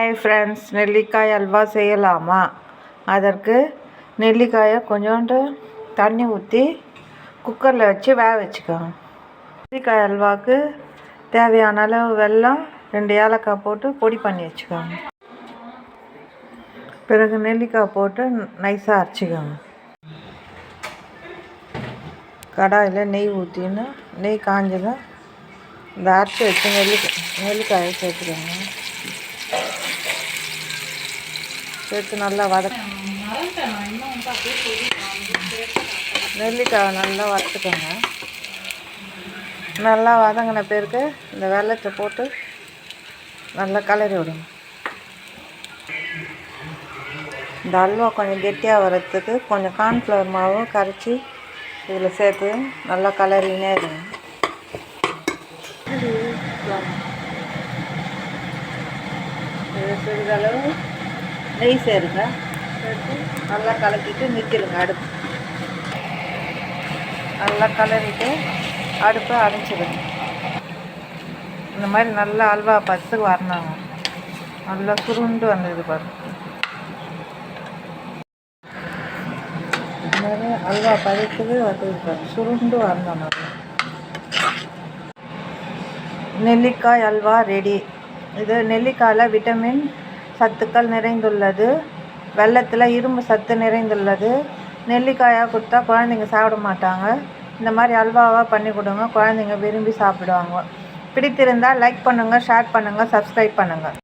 Hi friends, நெல்லிக்காய் அல்வா செய்யலாமா? அதற்கு நெல்லிக்காயை கொஞ்சோண்டு தண்ணி ஊற்றி குக்கரில் வச்சு வேக வச்சுக்கோங்க. நெல்லிக்காய் அல்வாவுக்கு தேவையான அளவு வெல்லம், 2 ஏலக்காய் போட்டு பொடி பண்ணி வச்சுக்கோங்க. பிறகு நெல்லிக்காய் போட்டு நைஸாக அரைச்சிக்கோங்க. கடாயில் நெய் ஊற்றின்னு நெய் காஞ்சதும் இந்த அரைச்சி வச்சு நெல்லிக்காயை சேர்த்துக்கோங்க. சேர்த்து நல்லா நெல்லிக்காயை நல்லா வறுத்துக்கோங்க. நல்லா வதங்கின பிறகு இந்த வெல்லத்தை போட்டு நல்லா கலரி விடுங்க. இந்த அல்வா கொஞ்சம் கெட்டியாக வரத்துக்கு கொஞ்சம் கார்ன்ஃப்ளவர் மாவு கரைச்சி இதில் சேர்த்து நல்லா கலரினே இருங்க. சிறிதளவு நெய் சேருங்க. சேர்த்து நல்லா கலக்கிட்டு நிற்கிடுங்க. அடுப்பு நல்லா கலரிட்டு அடுப்பை அரைச்சிடுங்க. இந்த மாதிரி நல்லா அல்வா பத்து வரணுங்க. நல்லா சுருண்டு வந்தது பாருங்க. இந்த மாதிரி அல்வா பதத்துக்கு வந்தது பாருங்க, சுருண்டு வரணும். நல்லா நெல்லிக்காய் அல்வா ரெடி. இது நெல்லிக்காயில் விட்டமின் சத்துக்கள் நிறைந்துள்ளது. வெல்லத்தில் இரும்பு சத்து நிறைந்துள்ளது. நெல்லிக்காயாக கொடுத்தா குழந்தைங்க சாப்பிட மாட்டாங்க. இந்த மாதிரி அல்வாவாக பண்ணி கொடுங்க, குழந்தைங்க விரும்பி சாப்பிடுவாங்க. பிடித்திருந்தால் லைக் பண்ணுங்கள், ஷேர் பண்ணுங்கள், சப்ஸ்கிரைப் பண்ணுங்கள்.